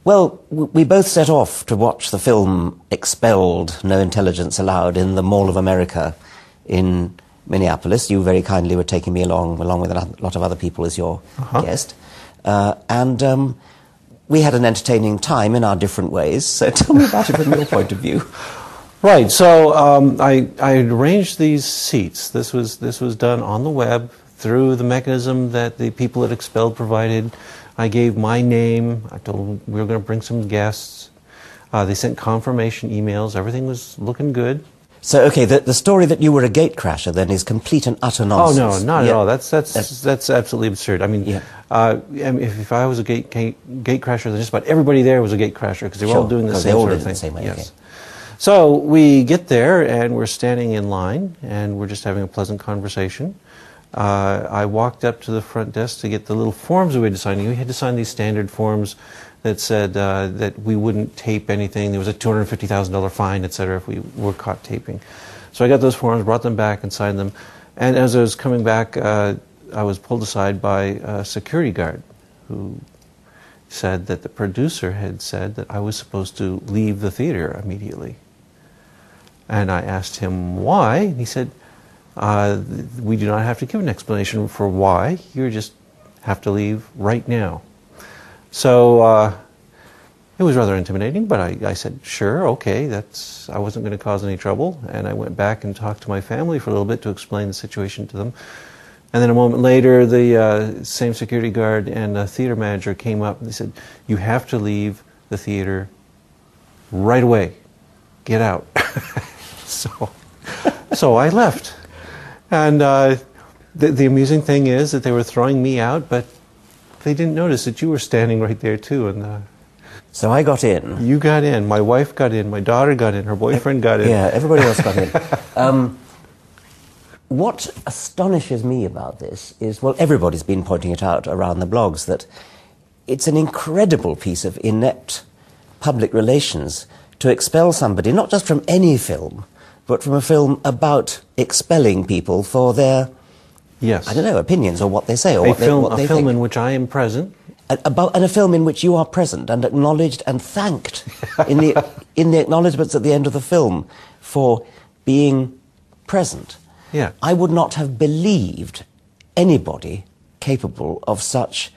Well, we both set off to watch the film Expelled, No Intelligence Allowed in the Mall of America in Minneapolis. You very kindly were taking me along with a lot of other people as your guest. And we had an entertaining time in our different ways. So tell me about it from your point of view. Right. So I arranged these seats. This was done on the web through the mechanism that the people at Expelled provided. I gave my name. I told them we were going to bring some guests. They sent confirmation emails. Everything was looking good. So, okay, the story that you were a gatecrasher then is complete and utter nonsense. Oh, no, not at all. That's absolutely absurd. I mean, if I was a gatecrasher, then just about everybody there was a gatecrasher because they were all doing the same sort of thing. The same way, yes. Okay. So we get there and we're standing in line and we're just having a pleasant conversation. I walked up to the front desk to get the little forms we had to sign. We had to sign these standard forms that said that we wouldn't tape anything. There was a $250,000 fine, etc., if we were caught taping. So I got those forms, brought them back, and signed them. And as I was coming back, I was pulled aside by a security guard who said that the producer had said that I was supposed to leave the theater immediately. And I asked him why, and he said, we do not have to give an explanation for why. You just have to leave right now. So it was rather intimidating, but I said, sure, okay, I wasn't going to cause any trouble. And I went back and talked to my family for a little bit to explain the situation to them. And then a moment later, the same security guard and a theater manager came up and they said, you have to leave the theater right away. Get out. So I left. And the amusing thing is that they were throwing me out, but they didn't notice that you were standing right there too. And so I got in. You got in. My wife got in. My daughter got in. Her boyfriend got in. Yeah, everybody else got in. What astonishes me about this is, well, everybody's been pointing it out around the blogs, that it's an incredible piece of inept public relations to expel somebody, not just from any film, but from a film about expelling people for their, yes, I don't know, opinions or what they say or what they think. A film think. in which I am present. And a film in which you are present and acknowledged and thanked in the acknowledgements at the end of the film for being present. Yeah. I would not have believed anybody capable of such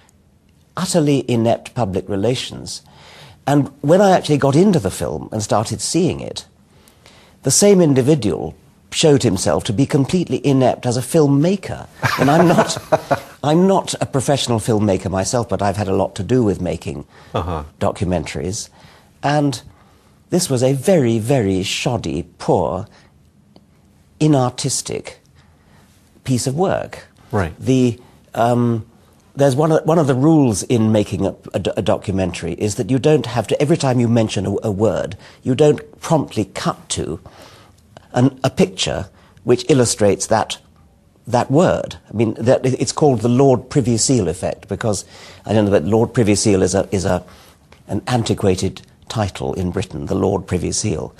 utterly inept public relations. And when I actually got into the film and started seeing it, the same individual showed himself to be completely inept as a filmmaker. And I'm not a professional filmmaker myself, but I've had a lot to do with making documentaries. And this was a very, very shoddy, poor, inartistic piece of work. Right. There's one of the rules in making a documentary is that you don't have to, every time you mention a word, you don't promptly cut to a picture which illustrates that word. I mean, it's called the Lord Privy Seal effect, because I don't know that Lord Privy Seal is an antiquated title in Britain, the Lord Privy Seal.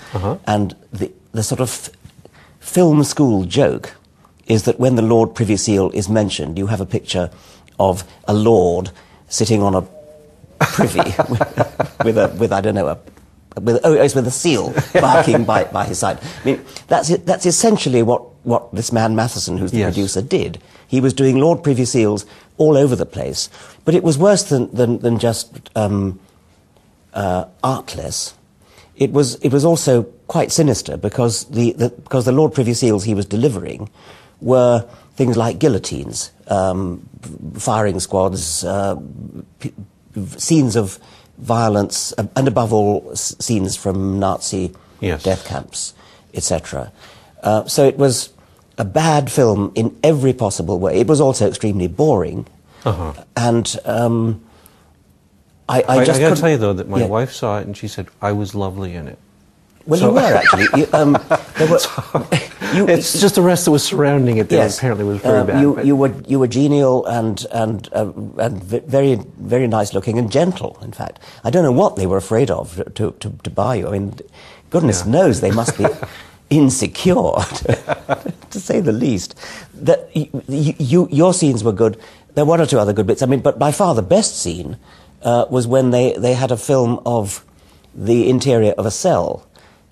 And the sort of film school joke is that when the Lord Privy Seal is mentioned, you have a picture of a lord sitting on a privy with a seal barking by his side. I mean, that's essentially what this man Matheson, who's the producer, did. He was doing Lord Privy Seals all over the place, but it was worse than just artless. It was also quite sinister, because the Lord Privy Seals he was delivering were things like guillotines, firing squads, scenes of violence, and above all, scenes from Nazi death camps, etc. So it was a bad film in every possible way. It was also extremely boring. And I got to tell you, though, that my wife saw it and she said, I was lovely in it. Well, you were actually. It's just the rest that was surrounding it that apparently was very bad. You were genial and very, very nice looking and gentle. In fact, I don't know what they were afraid of to buy you. I mean, goodness knows they must be insecure, to say the least. Your scenes were good. There were one or two other good bits. I mean, but by far the best scene was when they had a film of the interior of a cell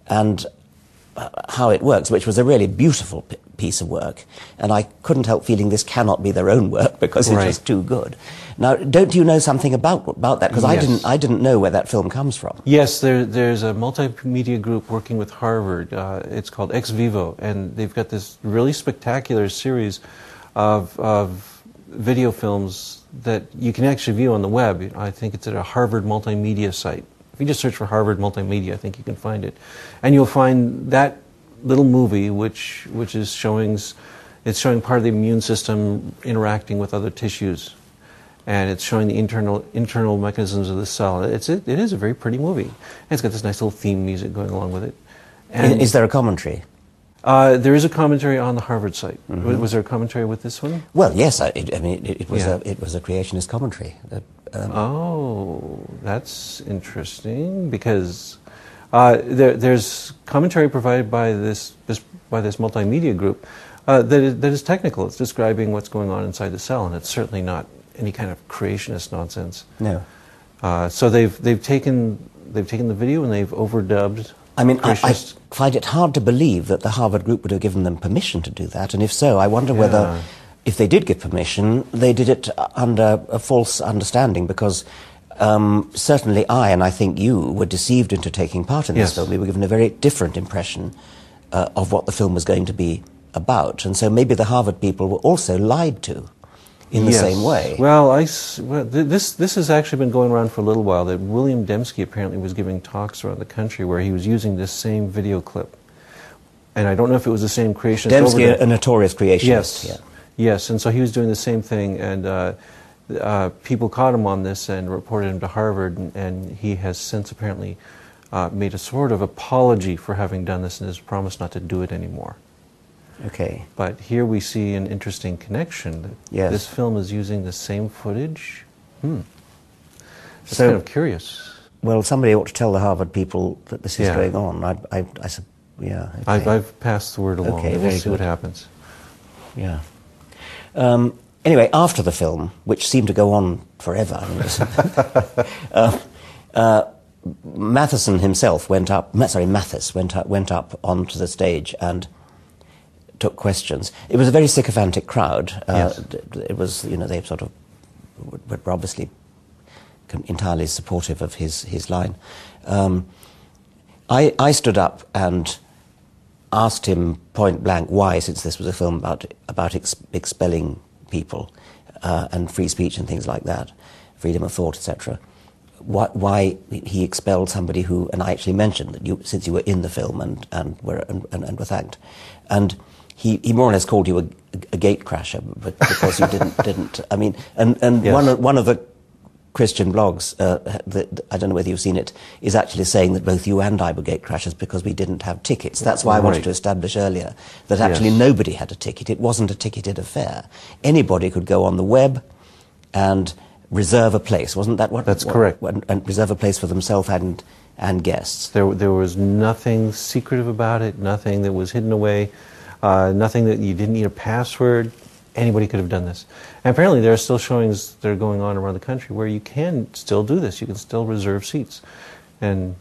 and how it works, which was a really beautiful piece of work. And I couldn't help feeling this cannot be their own work because it's just too good. Now, don't you know something about that? Because Yes. I didn't know where that film comes from. Yes, there's a multimedia group working with Harvard. It's called Ex Vivo, and they've got this really spectacular series of video films that you can actually view on the web. I think it's at a Harvard multimedia site. If you just search for Harvard Multimedia, I think you can find it. And you'll find that little movie, which is showing part of the immune system interacting with other tissues. And it's showing the internal mechanisms of the cell. It is a very pretty movie. And it's got this nice little theme music going along with it. And Is there a commentary? there is a commentary on the Harvard site. Mm-hmm. Was there a commentary with this one? Well, yes. It was Yeah. it was a creationist commentary. Oh, that's interesting because there's commentary provided by this multimedia group that is technical. It's describing what's going on inside the cell, and it's certainly not any kind of creationist nonsense. No. So they've taken the video and they've overdubbed. I mean, I creationist. find it hard to believe that the Harvard group would have given them permission to do that, and if so, I wonder whether, if they did give permission, they did it under a false understanding, because certainly I, and I think you, were deceived into taking part in this Yes. film. We were given a very different impression of what the film was going to be about, and so maybe the Harvard people were also lied to in the Yes. same way. Well, this has actually been going around for a little while. That William Dembski apparently was giving talks around the country where he was using this same video clip, and I don't know if it was the same creationist. Dembski, a notorious creationist. Yes, Yeah. yes, and so he was doing the same thing, and people caught him on this and reported him to Harvard, and he has since apparently made a sort of apology for having done this and has promised not to do it anymore. Okay. But here we see an interesting connection. That Yes. This film is using the same footage. It's So- kind of curious. Well, somebody ought to tell the Harvard people that this is Yeah. going on. Yeah. Okay. I've passed the word along. Okay, We'll very see what good. happens. Yeah. Anyway, after the film, which seemed to go on forever, I mean, it was- Matheson himself Mathis went up onto the stage and took questions. It was a very sycophantic crowd. Yes. It was, they sort of were obviously entirely supportive of his line. I stood up and asked him point blank why, since this was a film about expelling people and free speech and things like that, freedom of thought, etc., why he expelled somebody who, and I actually mentioned that since you were in the film and were thanked, and he more or less called you a gate crasher, but because you didn't. I mean, and Yes. one of the Christian blogs, I don't know whether you've seen it, is actually saying that both you and I were gate crashers because we didn't have tickets. That's why I wanted Right. to establish earlier that actually Yes. nobody had a ticket. It wasn't a ticketed affair. Anybody could go on the web and reserve a place. Wasn't that what? That's correct. And reserve a place for themselves and guests. There was nothing secretive about it, nothing that was hidden away, nothing that you didn't need a password. Anybody could have done this. And apparently there are still showings that are going on around the country where you can still do this. You can still reserve seats. And,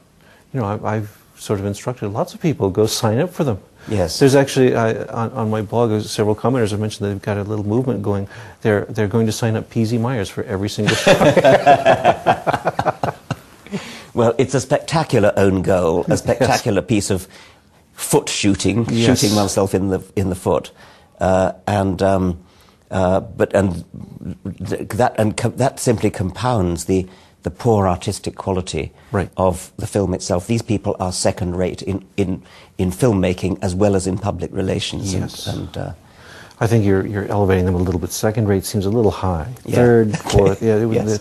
I've sort of instructed lots of people, go sign up for them. Yes. There's actually, on my blog, there's several commenters have mentioned that they've got a little movement going. They're going to sign up P.Z. Myers for every single show. Well, it's a spectacular own goal, a spectacular piece of foot shooting, Yes. shooting oneself in the foot, that simply compounds the poor artistic quality Right. of the film itself. These people are second rate in filmmaking as well as in public relations. Yes. And I think you're elevating them a little bit. Second rate seems a little high. Yeah. Third, fourth, yeah. Yes.